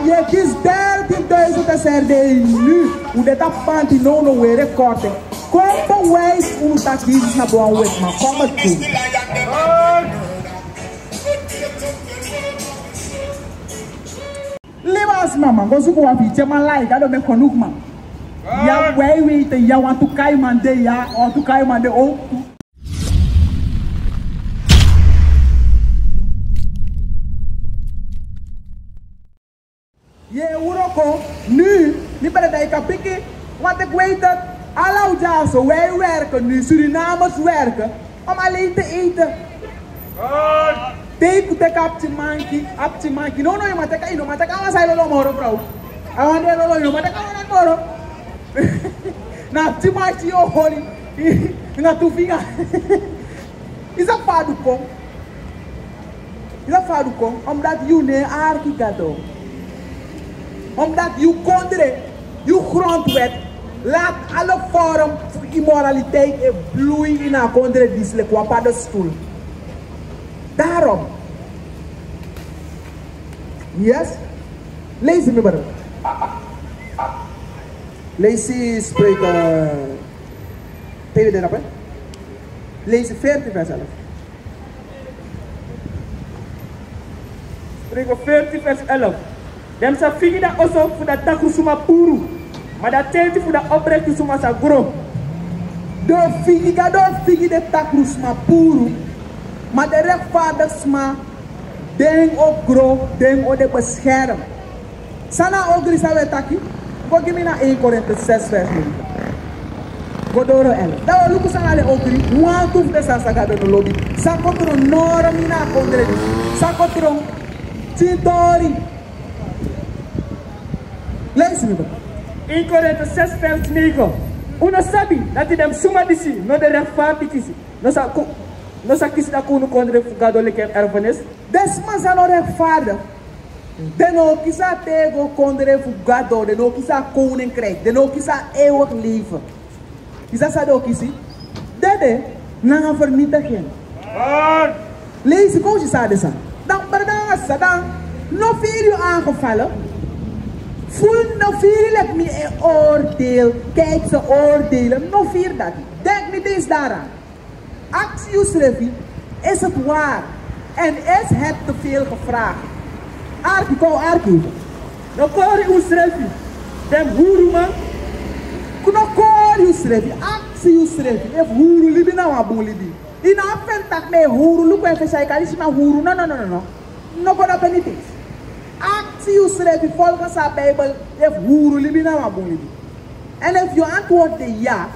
Je kiest 13.000 SRD nu. Hoe dat panty no weer recorden. Kom bewijs hoe dat kiest naar boven weg, maar kom het toe. Lewas mama, go zoeken wat je maar like, dat ben genoeg man. Ja, wij weten, ja, want toen kan je man de ja, of toen kan je man de ook. Je Uroko, nu, niet bij de kapiki, want ik weet dat alle Jaso, wij werken nu, Surinamers werken, om alleen te eten. Take the aptimanki. No, je moet kijken, maar ik ga zeggen moro, vrouw. Ik ga zeggen, maar ik ga moro. Na aptimanki, oh holy, na tu vinga. Is dat fadukom? Is dat fadukom? Omdat je ne arki gado. Omdat je kondre, je grondwet, laat alle vorm van immoraliteit bloeien in haar kondre disle kwa pa de stoel. Daarom. Yes? Lees me maar. Lees je spreken. Tegen de rappen. Lees 14 vers 11. Spreken 14 vers 11. Dem sa figi da oso voor dat taku suma puru. Maar dat tenti voor dat oprecht suma sa gro. Do figi de taku suma puru. Maar de rechtvaardigsma, denk ook groot, denk ook de bescherm. Sana ook is dat taki. Go give me na 1 Korinthe 6 vers 9. Go door 11. Dat we lukken sana le ook drie. Want hoef de sasa de lobby. Sakotro norm na kondre. Sakotro tintori. Lees me. 1 Korinthe 6 vers 9. Una sabi dat hij dem suma disi, no de rechtvaardig is. No sa kisi da kunu kondre fugado leke erfenis. Desma sa no rechtvaardig. De no kisa tego kondre fugado, de no kisa koninkrijk, de no kisa eeuwig leven. Is dat zo kisi? Dede, na een vernietiging. Lees ik ook je sa desa. Dan berdangas sa dan, no vier je aangevallen. Voel no vier lek me een oordeel, kijk ze oordelen, no vier dat. Denk niet eens daaraan. Actius Revi, is het waar en is het te veel gevraagd? Arki. No kori usrevi. Dem huru man. No kori usrevi. Actius Revi. If huru libi na wabu libi. Ina afentak me huru. Look when say kalishima huru. No. No go up anything. Actius Revi. Volgens our Bible. If huru libi na wabu libi. And if you antwoord de ja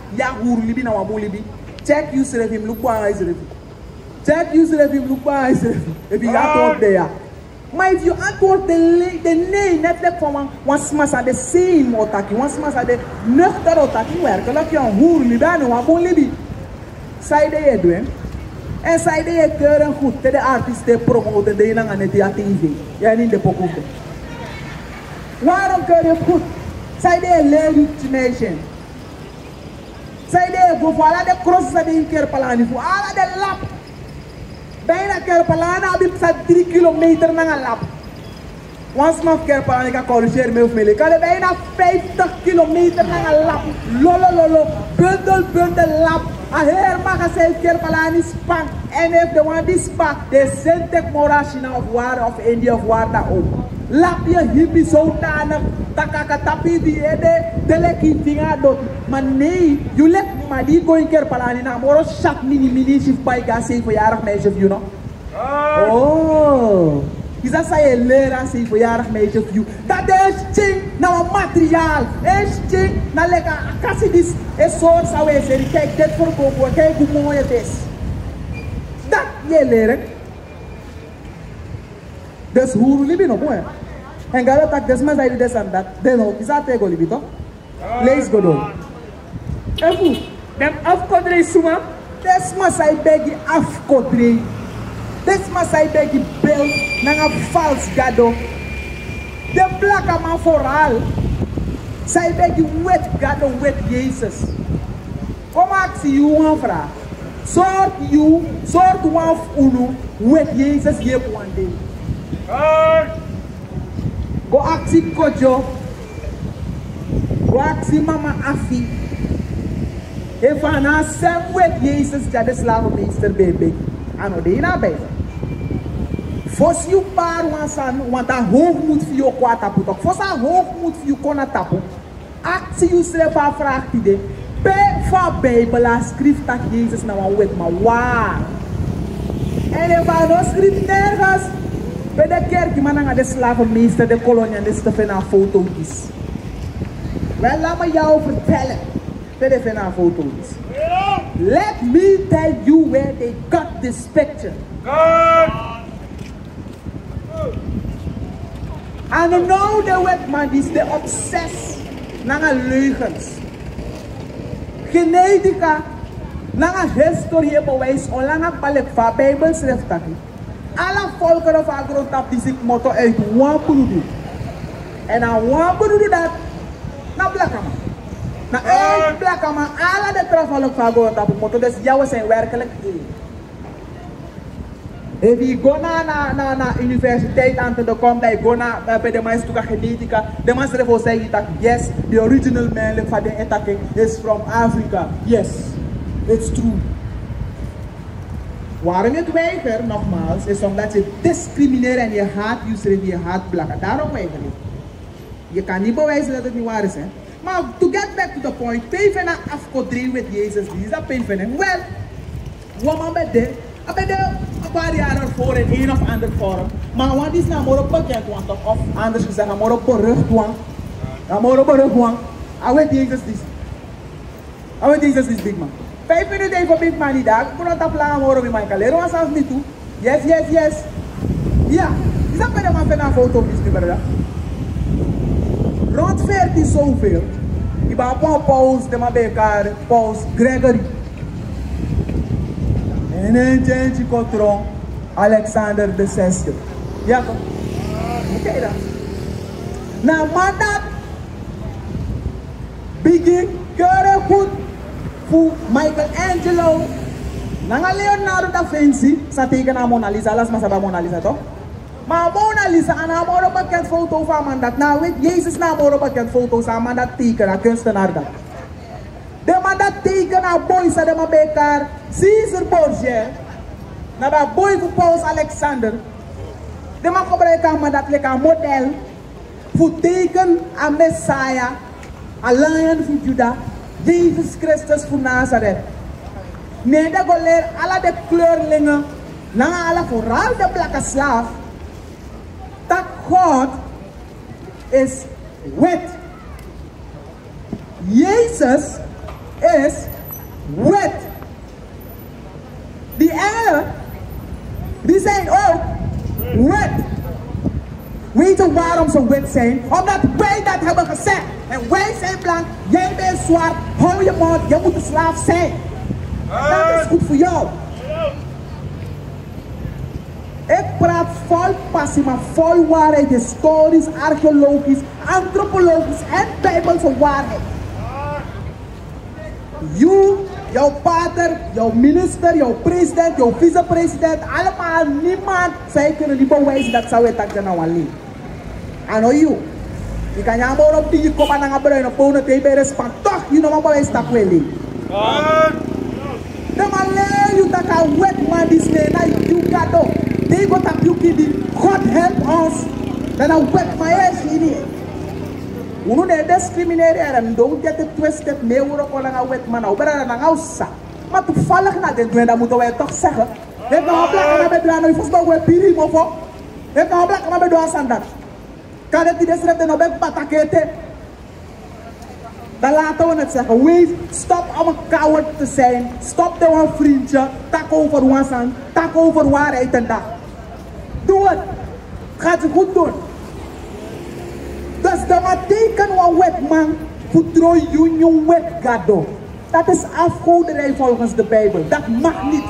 huru libi na wabu libi. Check Yusuf him, look why is it. Check Yusuf him, look why is it. If you antwoord there. Maar if you antwoord de nee, net like van one smash at the same otaki, one smash at the nuchter otaki werken, dat je een hoer libi, een bon libi. Zij de je doen. En zij de je keuren goed, de artiesten promoten, de je aan het TV. Jij niet de pokoe. Waarom keur je goed? Zij de je legitimation. Zij de go voor alle de cross dat in Kerpalani voor alle de lap. Bijna Kerpalani heb je 3 kilometer naar een lap. Once maar Kerpalani kan corrigeren me of me. Kan je bijna 50 kilometer naar een lap. Lolo. Bundel lap. A heer magazijn Kerpalani span. En if de one die span, de Zentek Morashina of waar of India of waar daar ook. Lap je hippie zodanig. Takaka tapi die de leki vinga dot. Maar nee, je lek maar die go in Kerpalani na moro shak mini shift bij gas 7-jarig meisje of you know. Oh. Is dat zij leraar 7-jarig meisje of you? Dat is ching na een materiaal. Is ching na lekker akassie dis is soort zou je zeggen. Kijk dit voor kijk hoe mooi het is. Dat je leren. Dus hoe libi nog mooi. En ga dat desma zei des en dat. Den ook is dat tego libi toch? Lees go door. En hoe? Dem afkodre suma. Desma zei begi afkodre. Desma zei begi beeld na een vals gado. De blakke man vooral. Zij begi wet gado wet Jezus. Kom actie you een vraag. Soort one unu wet Jezus je one day. Go actie Kojo. Go actie Mama Afi. En van zijn met Jezus dat de slavenmeester baby. Ano de ina bij. Fos je paar want dat hoogmoed voor je kwata put ook. Fos dat hoogmoed voor je kona tapu. Actie je schrijft aan vraagt die. Bij van Bijbel schrift dat Jezus nou een wet maar waar. En er was nog schrift nergens. Bij de kerk man aan de slavenmeester, de kolonialisten van een foto's. Wel laat me jou vertellen. Bij van een foto's. Let me tell you where they got this picture. And now the wetman is the obsessed naar leugens. Genetica, naar historie bewijs, onlange ballet van Bijbel schrijft dat. Alle volkeren van grondtap die zich motto uit Wampurudu. En aan Wampurudu dat, naar Blakama. Na één Blakama, alle de trafalok van grondtap motto, dus jou zijn werkelijk één. If you go na universiteit aan te komen, dat je go bij de mensen toe genetica, de mensen ervoor zeggen dat yes, the original man van de attacking is from Africa. Yes, it's true. Waarom je het weiger, nogmaals, is omdat je discrimineert en je haat Yusuf, je haat blakken. Daarom weiger je. Je kan niet bewijzen dat het niet waar is. Hè? Maar to get back to the point, PVN afkodreeuw met Jezus, die is dat PVN. Wel, wat man met dit? Bij de een paar jaar ervoor in een of ander vorm. Maar wat is nou maar op bekend want of anders gezegd, maar op berucht want. Maar op berucht want. I weet Jezus dit. I weet Jezus dit big man. 5 minuten even big man die dag. Ik kon het aflaan horen met mijn kalero was zelfs niet toe. Yes, yes, yes. Ja, is dat bij de man van een foto misschien brada? Rond 14 zoveel. Ik ben op een pauze, de man bij elkaar, pauze Gregory. En een tentje controle Alexander de VI. Ja toch? Oké dan. Nou maar dat begin keurig goed voor Michelangelo. Nanga Leonardo da Vinci sa teken aan Mona Lisa. Alles maar sa Mona Lisa toch? Maar Mona Lisa en haar moro bekend foto van man dat. Nou weet Jezus na moro bekend foto van man dat teken aan kunstenaar dat. De man dat teken aan boys de man bij elkaar. Caesar Borgia. Na ba boy voor Paus Alexander. De man gebruikt aan man dat lekker model. Voor teken aan Messiah. Een lion van Juda. Jezus Christus van Nazareth. Nee, dat wil leren alle de kleurlingen. Na alle vooral de blakke slaaf. Dat God is wit. Jezus is wit. Die engelen, die zijn ook wit. Weet je waarom ze wit zijn? Omdat wij dat hebben gezegd. En wij zijn blank, jij bent zwart, hou je mond, je moet een slaaf zijn. Dat is goed voor jou. Ik praat vol passie, maar vol waarheid, historisch, archeologisch, antropologisch en bijbelse waarheid. Jouw pater, jouw minister, jouw president, jouw vicepresident, allemaal niemand, zij kunnen niet bewijzen dat zij het dat nou alleen. I know you. Je kan je maar op die kop aan een bruine poen, het bij respect, toch, je nog maar bewijzen dat wel niet. De man leer je dat een wet man is mee naar je cadeau. Die gaat op je kiddy. God help ons. Dat een wet man is hier. We moeten discrimineren en don't get it twisted. Nee, we moeten een wet man. We moeten een house. Maar toevallig na dit doen, dat moeten wij toch zeggen. Je kan een blakken naar bedrijven. Je volgens mij pirim of wat. Je kan een blakken naar bedrijven dat. Kan het niet eens redden op een patakete. Dan laten we het zeggen. Wees, stop om een coward te zijn. Stop de een vriendje. Tak over wansan. Tak over waarheid en dag. Doe het. Gaat je goed doen. Dus de teken van wet man. Voor trooi union wet gado. Dat is afgoderij volgens de Bijbel. Dat mag niet.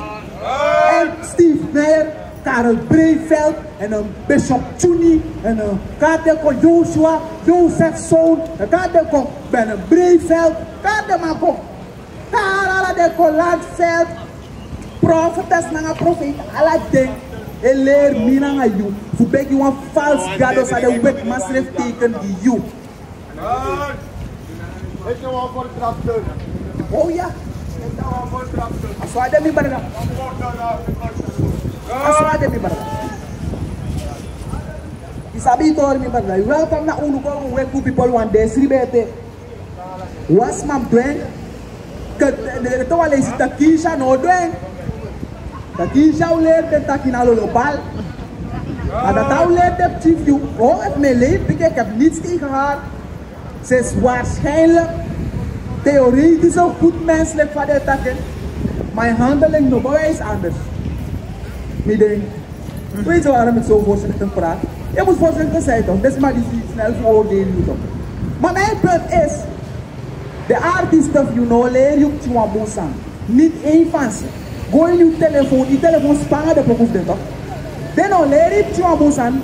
En Steve Meijer, Karel Breiveld en een Bishop Tjuni en een Kadeko Joshua, Jozef Zoon, een Kadeko Ben Breiveld, Kademako, Karadeko Landveld, profetes na profeet, alle dingen. En leer mina aan jou. Voor bek je een vals gado sa de wet masref teken die you. Ik wil een contracteur. Oh ja. Aswade mi barada. Aswade mi barada. Isabi tor mi barada. Welcome na unuko wek people one day sribete. Was mam dwen. Que to wale si takisha no dwen. Takisha uler de takina lolopal. Ada tau leer de chief you. Oh, het me leef, ik heb niets tegen haar. Ze is waarschijnlijk theoretisch een goed menselijk van de takken. Mijn handeling nog wel is anders. Ik denk, weet je waarom ik zo voorzichtig praat? Je moet voorzichtig zijn toch? Dat is maar die snel veroordelen toch? Maar mijn punt is, de artiesten you know leer je op bosan. Niet één van ze. Gooi je telefoon, die telefoon spangen de proef de toch? Den o leer je op bosan.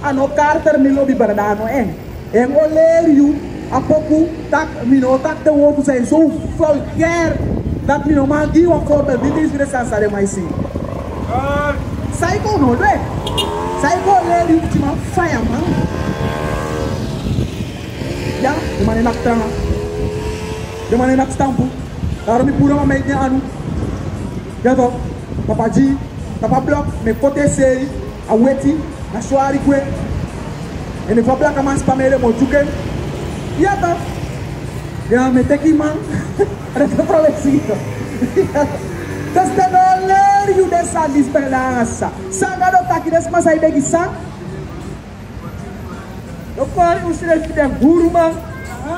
Ano Carter Milo bi Bardano en. En o leer je apoku tak mino tak de woorden zijn zo vulgair dat mino maar die een voorbeeld dit is weer sansare mij zien. Psycho no le. Psycho leer je op fire man. Ja, de man in actanga. De man in actampu. Daarom ik pura met me anu. Ja toch? Papa G, papa blok, me kote serie, a weti, na soari kwe. En ik papa kama spamere mo juken. Ja toch? Ja, me teki man. Dat is progresivo. Dus dan leer je de sang die spelança. Sanga do taki des mas aí begi sang. Eu falo, você deve ter guru, man.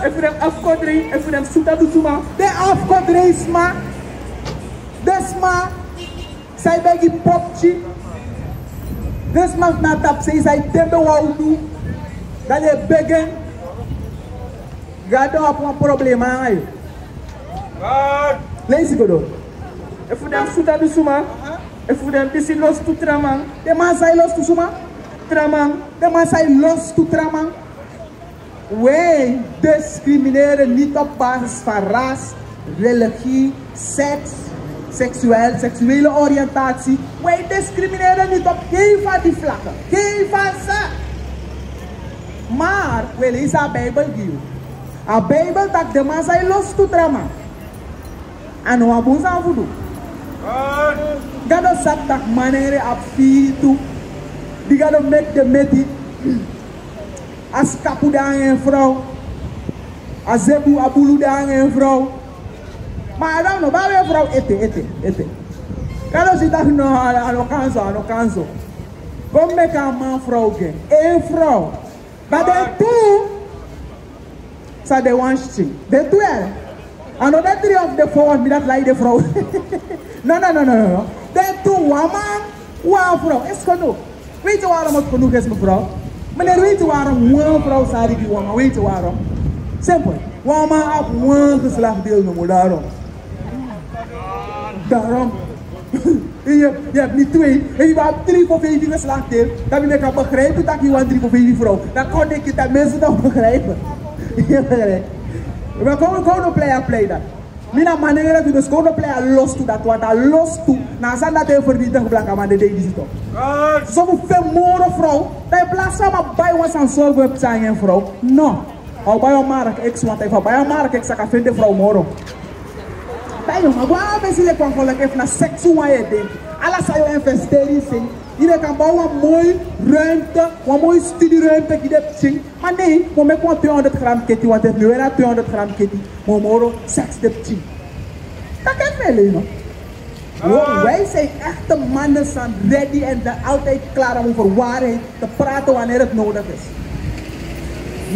Eu fui afkodri, eu fui suta do suma. De afkodreisma. Desma. Sai begi popchi. Desma na tap sei sai tembe waudu. Dale begen. Gado apa um problema aí. Leise godo. Eu fui suta do suma. Eu fui desse los tu traman. De mas aí los tu suma. Traman. De mas aí los tu traman. Wij discrimineren niet op basis van ras, religie, seks, seksuele oriëntatie. Wij discrimineren niet op geen van die vlakken. Geen van ze. Maar, we lezen de Bijbel hier. A Bijbel dat de man zijn los te drama. En we hebben ons aan voeden. Dat is dat manier op vier toe. Die gaan met de meti. As kapu daar een vrouw. As zebu abulu daar een vrouw. Maar dan nog wel een vrouw ete. Kalau si tak no ano kanso. Kom met een man vrouw gen. Een vrouw. Maar de two. Sa de one thing. De two er. Another three of the four me dat like de vrouw. No. De two one man, one vrouw. Is genoeg. Weet je waarom het genoeg is mevrouw? Meneer, weet je waarom one vrouw zei die woman? Weet je waarom? Simpel. One man op one geslachtdeel noemen. Daarom. Je hebt niet twee. En je hebt 3 of 4 geslachtdeel. Dan wil ik al begrijpen dat je 3 of 4 vrouw. Dan kon ik het dat mensen nog begrijpen. Je begrijpt. We komen play dat. Mina manier dat we gewoon play los toe dat wat los toe. Na zijn dat even verdienen blanca man de deze toch. Zo veel more vrouw. Dat je plaats samen bij ons aan zorgen hebt zijn een vrouw. No. Al bij een mark ex want even bij een mark ex kan vinden vrouw moro. Bij jongen, waar mensen le kwam volk even naar seksuele ding. Alles zou je investeren in. Je kan bouwen een mooi ruimte, een mooie studieruimte die je hebt. Maar nee, we maken gewoon 200 gram kitty, want het nu weer 200 gram kitty. Maar moro, seks de ching. Dat kan wel leren. Wij zijn echte mannen, zijn ready en altijd klaar om over waarheid te praten wanneer het nodig is.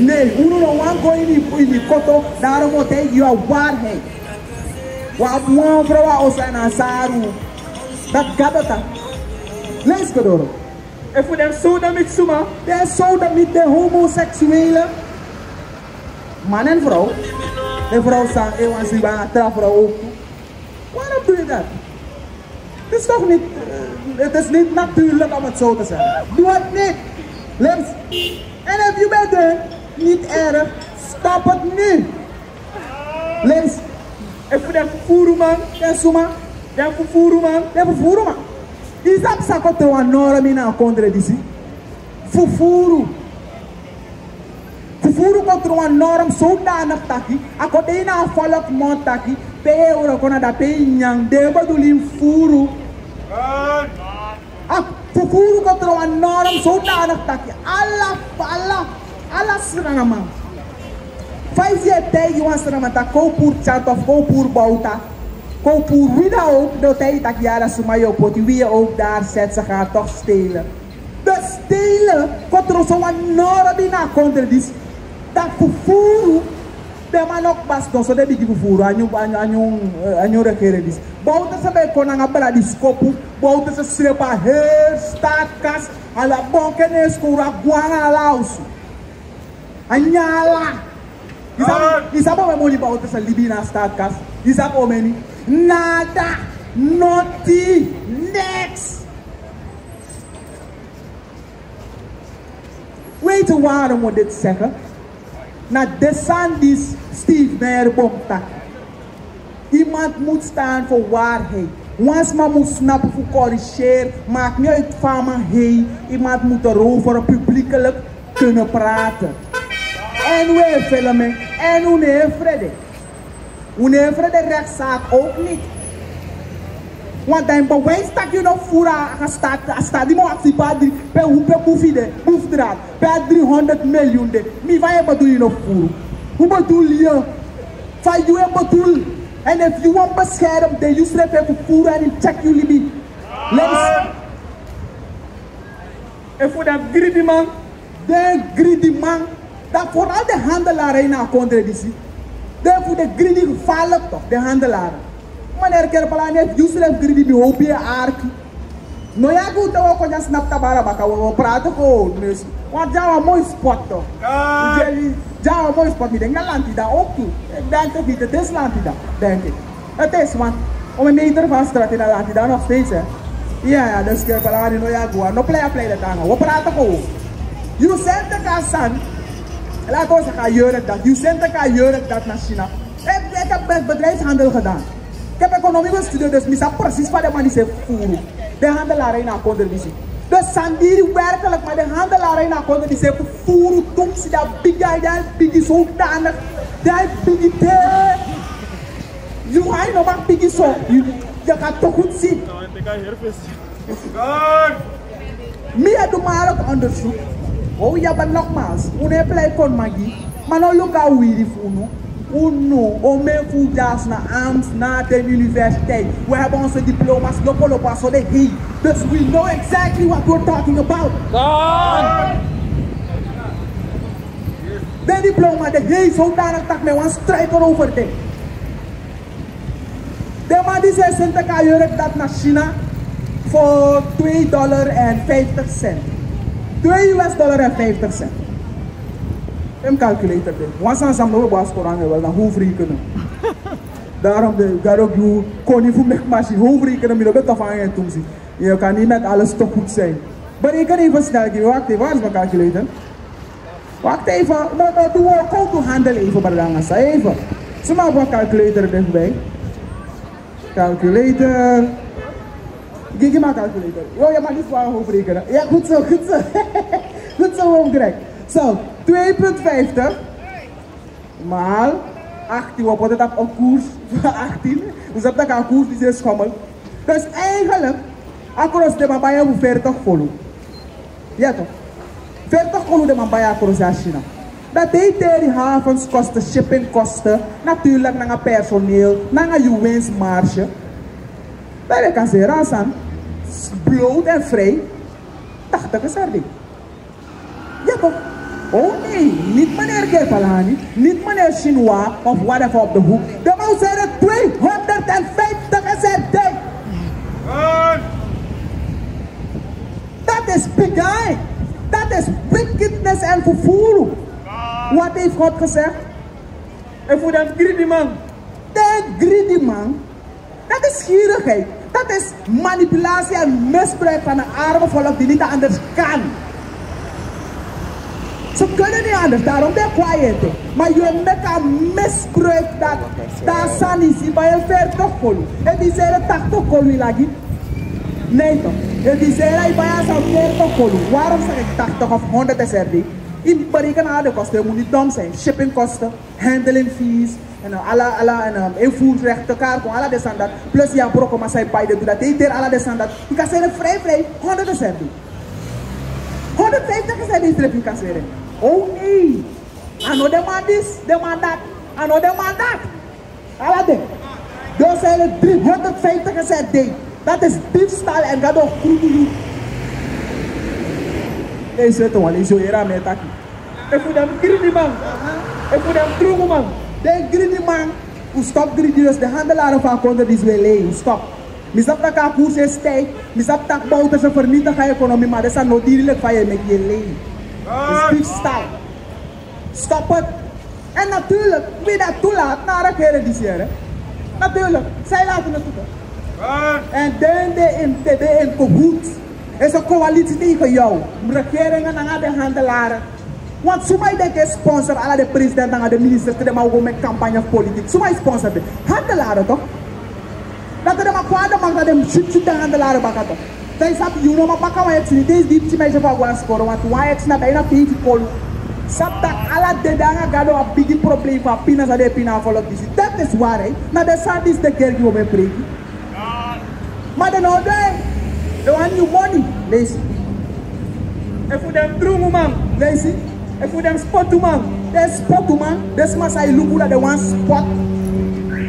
Nee, we doen een gooi in die koto, daarom moet hij jouw waarheid. Wat een vrouw als een azaru. Dat gaat het dan. Lees het door. En voor de soda suma. De soda met de homoseksuele man en vrouw. De vrouw zegt, ik was hier aan de vrouw ook. Waarom doe je dat? Het is toch niet, het is niet natuurlijk om het zo te zeggen. Doe het niet. Lees. En als je bent er, niet erg, stop het nu. Lees. En voor de vervoeren man. De suma. De vervoeren man. De vervoeren man. Isap sa contra een norm in een contradictie. Fufuru. Fufuru contra een norm zodanig taki. Ako de na volk mond taki. Pe euro kona da pe nyang de bedoeling furu. Fufuru contra een norm zodanig taki. Allah serangaman. 5 jaar tijd je was serangaman ta koopur chat of koopur bauta. Koopur wie dan ook. De tijd dat je daar sumayo poti wie je ook daar zet ze gaan toch stelen. De stelen contra zo'n norm in een contradictie. Dat fufuru. De man ook bas dan zo de bigi fufuru anyo regeren dis. Bauta se bij konanga bela diskopu. Bauta se strepa heel stakas. Ala bonkenes kura guanga lausu. Anyala. Isabo me moli bauta se libina stakas. Isabo meni. Nada. Noti. Next. Weet je waarom we dit zeggen? Na descendis Steve Meyerbomtak. Iemand moet staan voor waarheid. Once man moet snappen voor corrigeren, maakt niet uit van me heen. Iemand moet erover publiekelijk kunnen praten. En we filmen. En we vrede. We vrede rechtszaak ook niet. Want dan bewijs dat je nog voor staat die actie per hoeveel boefdraad, per 300 miljoen. Maar wat bedoel je nog voor? Hoe bedoel je? Van je bedoel. En if you want bescherm, dan je schrijft even voor en check jullie niet. En voor dat greedy man? De greedy man. Dat vooral de handelaren in een contradictie. Dat voor de greedy gevaarlijk toch, de handelaren. Meneer Kerpalaan heeft Yusuf Gridi bij Hobie Arki. No ja goed dat we kunnen snap tabara baka we praten gewoon mensen. Want ja een mooi spot toch. Ja een mooi spot. Ik denk dat land die daar ook toe. Ik denk dat niet. Het is land die daar. Denk ik. Het is want om een meter van straat in dat land die daar nog steeds hè. Ja dus Kerpalaan no ja goed. No play dat aan. We praten gewoon. You sent de kasan. Laat ons gaan jurk dat. You sent de ka jurk dat naar China. Ik heb bedrijfshandel gedaan. Ik heb economie gestudeerd, dus ik snap precies wat de man is voeren. De handelaren in een contradictie. Dus Sandiri werkelijk, maar de handelaren in een contradictie voeren. Toen ze dat biggie zodanig, dat biggie te. Je gaat nog maar biggie zo. Je gaat toch goed zien. Meer doe maar ook onderzoek. Oh ja, maar nogmaals, hoe heb je kon magie, maar nou look how we die voeren. Uno, om mijn voetjas naar Aams, naar de universiteit. We hebben onze diploma's, lopen zo de heen. Dus we know exactly what we're talking about. De diploma, de heen, zodanig dat men een strijker over denkt. De man die zei, Sint-Ka jurk dat naar China voor $2.50. $2.50. Een calculator ding. Once aan samen we baas koran wel dan hoe rekenen. Daarom de garok je kon niet voor machine hoe rekenen met de beta van je toen zien. Je kan niet met alles toch goed zijn. Maar ik kan even snel geven. Wacht even, waar is mijn calculator? Wacht even, maar doe we ook to handle even belangrijk. Even. Ze maken een calculator erbij. Calculator. Geef maar calculator. Oh ja, maar niet voor hoe rekenen. Ja, goed zo, goed zo. Goed zo omgekregen. Zo, 2,50 maal 18, we moeten dat op koers van 18. Dus dat is een koers die is schommel. Dus eigenlijk, akkoord de mabaya voor 40 follow. Ja toch? 40 follow de mabaya akkoord in China. Dat deed die havens kosten, shipping kosten, natuurlijk naar personeel, naar je winstmarge. Dat kan ze razen, bloot en vrij, 80 is er niet. Ja toch? Oh nee, niet meneer Kerpalani, niet meneer Chinois of whatever op de hoek. De man zei er 250 is er ding. Dat is bigay. Dat is wickedness en vervoer. Wat heeft God gezegd? En voor dat greedy man. De greedy man, dat is gierigheid. Dat is manipulatie en misbruik van een arme volk die niet anders kan. Ze kunnen niet anders, daarom ben je quiet. Maar je maakt een misbruik dat daar zijn is bij een 40 kolu. En die zeggen 80 kolu lagi. Nee toch? Je die zei dat je bij jou zou kerken. Waarom zeg ik 80 of 100 SRD? In berekenen alle kosten, je moet niet dom zijn. Shippingkosten, handling fees, en invoerrechten, kaarten, alle dit en dat. Plus ja, brokken, maar zij bij de doe dat. Deed alle dit en dat. Je kan zeggen vrij, 100 SRD. 150 SRD trip je kan zeggen. Oh nee. Ano demand this, demand that. Ano demand that. Alle dit. Dus zijn er 350 SRD. Dat is diefstal en gaat ook groeien. Deze is toch wel zo era met aki. Ik voel hem greedy man. Ik voel hem droog man. De greedy man, who stop greedy, dus de handelaren van konden die zwelen. Stop. Misap dat ka koers is tijd. Misap dat bouwt ze vernietigen economie, maar dat is nog dierlijk van je met je leen. Dat is diefstal. Stop het. En natuurlijk, wie dat toelaat, naar een keer die zeggen. Natuurlijk, zij laten het toe. En de in Kohoed is een coalitie tegen jou. Regeringen en de handelaren. Want sommigen denken sponsor alle de presidenten en de ministers die maar gewoon met campagne politiek. Sommigen sponsor de handelaren toch? Dat de maar kwaad mag dat de shit de handelaren bakken toch? Dat is dat je nog maar bakken waar je het ziet. Deze diepte mij zo van gaan scoren. Want waar je het snapt, bijna 50 kolu. Sap dat alle de dagen gaat een big probleem van pinas en de pina volop. Dat is waar hè. Maar de zand is de kerk die we preken. Maar dan nou they want you money. Lazy. Ik voel hem droog man. Lazy. Ik voel hem spot man. They spot man. This must I look at the one spot.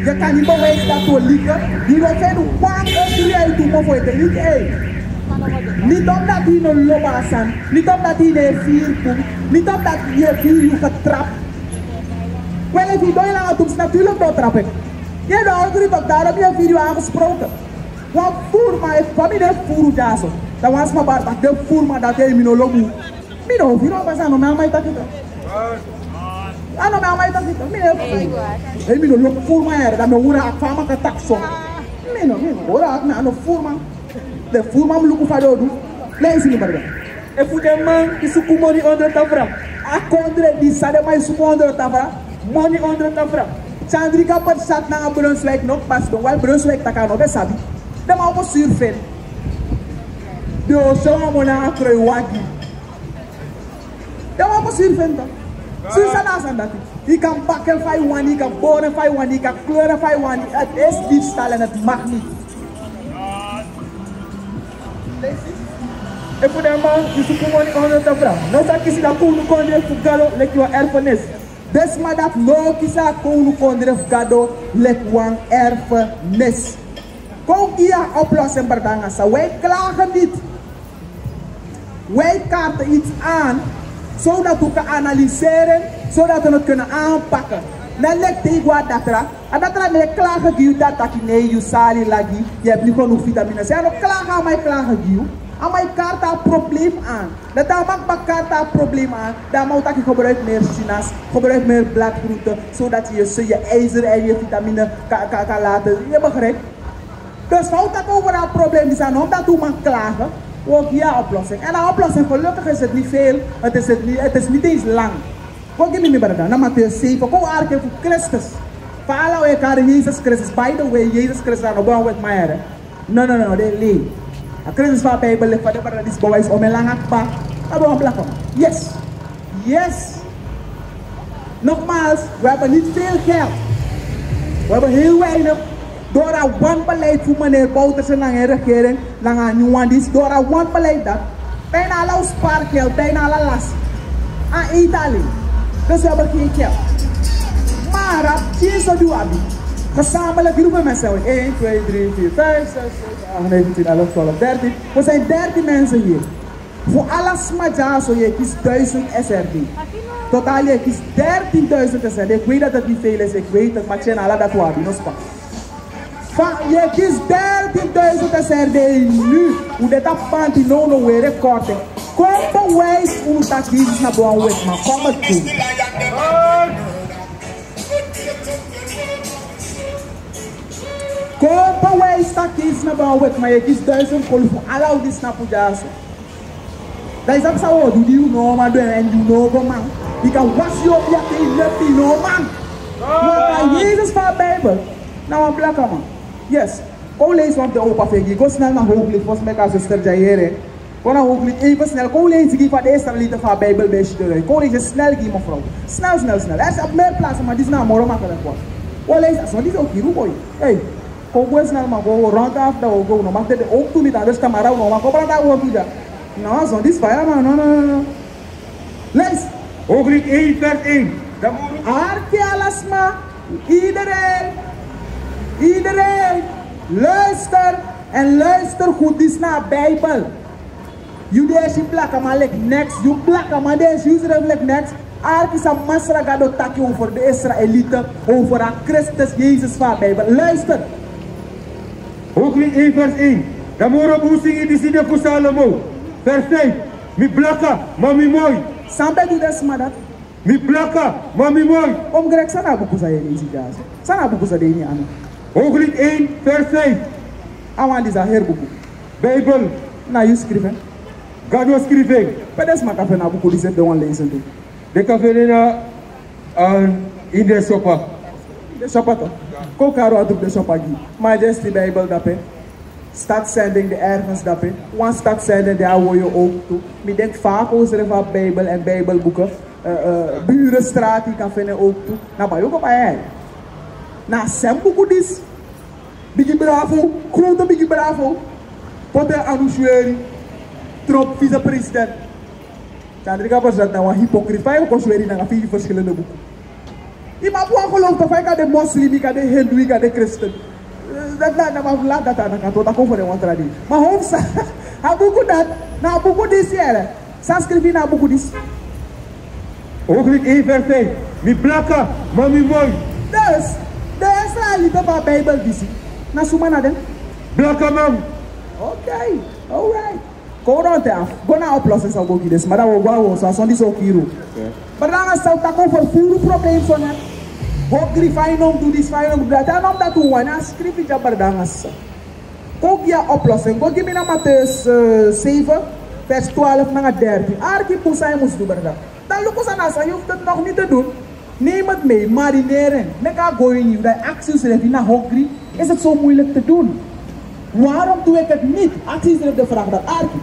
Je kan niet bewijzen dat we liegen. Die wil verder kwam en doen voor het niet. Niet omdat hij een loba zijn. Niet omdat hij een vier komt. Niet omdat hij 4 uur getrapt. Wel if je doet lang het natuurlijk dat trap ik. Je doet ook daarom je 4 uur aangesproken. Want voerma heeft kwam in de voerma zo. Dat was maar dat de voerma dat hij mino lobu. Mino viro pas aan normaal mij dat het. Aan normaal mij dat het. Mino. Hij mino lobu voerma er dat me hoor ik fama ka takso. Mino hoor ik na no voerma. De voerma lobu fa do. Lees nie maar. Ik voel hem man die zoekt money onder tafra. A kondre die sade mai zoek onder tafra. Money onder tafra. Chandrika per sat na Brunswijk nog pas dan wel Brunswijk taka no be sabi. De ma mo surfen. De oso mo na akroy wagi. De ma mo surfen dan. Surfen na san dat. Je kan bakken fai wani, je kan boren fai wani, je kan kleuren fai wani. Het is diefstal en het mag niet. Ik voel hem man die zoekt money onder tafra. Nou zou ik dat koen kondre fugalo lek je erfenis. Des maar dat no kisa koen kondre fugado lek wan erfenis. Kom hier oplossen berdanga sa. Wij klagen niet. Wij kaarten iets aan, zodat we kunnen analyseren, zodat we het kunnen aanpakken. Dan legt hij wat dat er. En dat er een klagen die dat nee, je sali lagi, je hebt niet genoeg vitamine. Ze hebben klagen aan mijn klagen die. Aan mijn kaart een probleem aan. Dat maakt mijn kaart een probleem aan. Dan moet je gebruik meer sinaas, gebruik meer bladgroenten, zodat je je ijzer en je vitamine kan laten. Je begrijpt? Dus fout dat over dat probleem is aan omdat we maar klagen, ook ja oplossing. En de oplossing gelukkig is het niet veel, het is niet eens lang. Kom je niet meer dan, Mattheüs 7, kom eigenlijk voor Christus. Voor alle elkaar Jezus Christus, by the way, Jezus Christus aan de bouw met mij. No, they leave. A Christus van de Bijbel, voor de paradijs bewijs om een lang akpa, dat we blijven. Yes. Nogmaals, we hebben niet veel geld. We hebben heel weinig. Door een wanbeleid voor meneer Bouters en de regering, lang Nuandis, door een wanbeleid dat, bijna alle spaargeld, bijna alle last aan Italië. Dus we hebben geen geld. Maar, zie zo doen we. Gezamenlijk groepen mensen. 1, 2, 3, 4, 5, 6, 7, 8, 9, 10, 11, 12, 13. We zijn 13 mensen hier. Voor alles maar zo je kiest 1000 SRD. Totaal je kiest 13.000 SRD. Ik weet dat het niet veel is, ik weet het, maar tjena ala dat we hebben, nog je kiest 13.000 SRD nu. Hoe dit afpant die no weer recording. Kom bewijs hoe dat kies naar boven weg, maar kom het toe. Kom bewijs dat kies naar boven weg, maar je kiest 1000 kol voor alle hoe die snappen jaso. Dat is ook zo, doe die normaal doen en die normaal man. Je kan was je op je normaal man. Want Jezus van de Bijbel. Nou een blakke man. Yes. Kom lezen op de opa fegi. Go snel naar Hooglied. Volgens mij kan zuster Jair. Kom naar Hooglied. Even snel. Kom lezen die van de eerste lieden van Bijbel bij je. Kom lezen snel die mevrouw. Snel, snel, snel. Er is op meer plaatsen, maar die is naar morgen makkelijk worden. Kom lezen. Zo, die is ook hier. Boy. Hey. Kom go snel maar. Go rond af. Go. No, maar dit ook toe niet aan. Dus camera. No, maar kom rond af. Go toe. Nou, zo. Dit is fire man. No. Lees. Hooglied 1 vers 1. Arke alasma. Iedereen, luister en luister goed eens naar Bijbel. Judees in plakken maar like next, you plakken maar deze user like next. Arki sa masra gado taki over de Israëlieten, over aan Christus Jezus van Bijbel. Luister. Hooglied 1 vers 1. Damoro boosting in de zide voor Salomo. Vers 5. Mi blakka, mami mooi. Sampai doe dat maar dat. Mi blakka, mami mooi. Om Greg sana buku saya ini sih jas. Sana buku saya ini anu. Hooglied 1 vers 5. Awan di zahir buku. Bijbel. Na you schrijven. God was schrijving. Pedes maar kafe na buku di zet de one lezen toe. De kafe na in de sopa. De sopa toch? Kokaro uit op de sopa gi. Majesty Bijbel dape. Start zending de ergens dape. One start zending daar hoor je ook toe. Mi denk vaak over van Bijbel en Bijbelboeken. Burenstraat die kan vinden ook toe. Nou, bij ook op hij. Na sembuku dis. Bigi bravo, grote bigi bravo. Potter Anushweri. Trump vice-president. Chandrika pas dat nou een hypocriet. Vijf ook Anushweri naar 4 verschillende boeken. Iemand wat gelooft of hij kan de moslim, ik kan de hindoe, ik kan de christen. Dat laat dat aan de kant, dat komt voor de wantradi. Maar hoofdzaak, ha boeken dat, na boeken dis hier. Sanskrivi na boeken dis. Hooglied 1 vers 5. Mi blakka, mami mooi. Dus, de Israëlieten van Bijbel visie. Na suma na den? Blakka man. Oké, alright. Go rond af. Go naar oplossing zou go gides. Maar dan wil go zo zo'n die zo kiro. Maar dan zou tak over voeren probleem zo net. Go grifainom do this fainom dat. Dan om dat hoe wana schrijf je maar dan as. Gogia oplossing. Go give me na Mattheus 7 vers 12 naar 13. Arki pusai mus doen berda. Dan lukt het aan je hoeft het nog niet te doen. Neem het mee, marineren. Mega gooien je, dat acties er even naar hongry. Is het zo moeilijk te doen? Waarom doe ik het niet? Acties er de vraag dat Arki.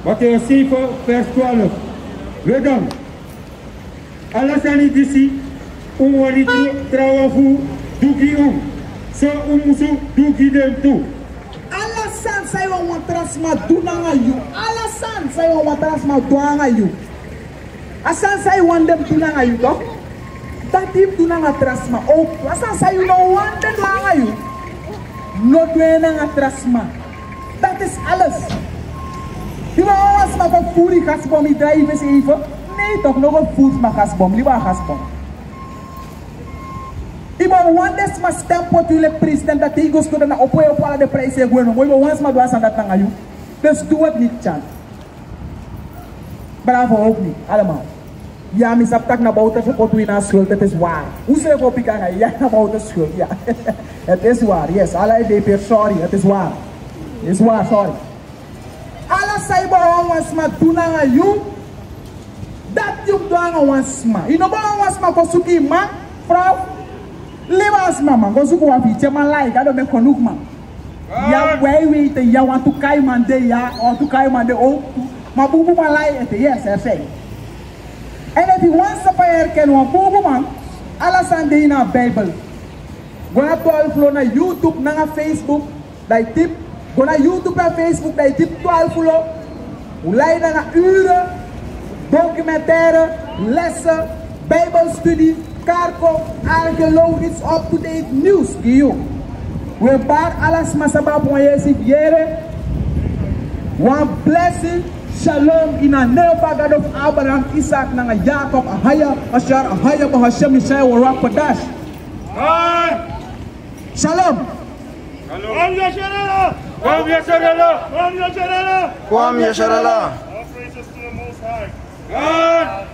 Mattheus 7 vers 12. We dan. Alasani disi. Wanita trawafu dugi so umusu dugi dem tu. Alasan saya want transma dunanga you. Alasan saya want transma dunanga you. Asan saya want them dunanga you toch? Dat team dunanga transma ook. Asan saya no want them dunanga you. No dunanga transma. Dat is alles. Die was maar van voerie gasbom die drijven eens even. Nee toch nog een voet maar gasbom, liever gasbom. Ibo wandes mas tempo tu le president dat hij gosto na opoe op alle de prijzen gewoon. Mooi once maar doas aan dat nanga you. Dus doe het niet Chan. Bravo ook niet, allemaal. Ja, mis op tak na bouten voor tu na schuld, het is waar. Hoe zeg op ik aan ja na bouten schuld, ja. Het is waar, yes. Alle DP sorry, het is waar. Het is waar, sorry. Alla sai bo once maar doen nanga you. Dat you do nanga once maar. You know bo once maar kosuki ma, vrouw. Levas mama, go zoeken wat je maar like, dat ben genoeg man. Ja, wij weten, ja, want to kai man de ja, of to kai man de ook. Maar boe maar like, yes, er zijn. En if you want to herkennen, want boe man, alles aan de na Bijbel. Go naar 12 flow naar YouTube, naar Facebook, dat tip. Go naar YouTube en Facebook, dat tip 12 flow. Hoe leiden naar uren, documentaire, lessen, Bijbelstudie. Karko, archeologisch up-to-date nieuws. We bar alles masaba poyesi yere. One blessing, shalom in a name God of Abraham, Isaac, nanga Jacob, Ahaya, Ashar, Ahaya, Bahashem, Yishai, Warak, Padash. Shalom. Kwam Yasharala! Kwam Yasharala! Kwam Yasharala! Kwam Yasharala! All praises to the Most High. God!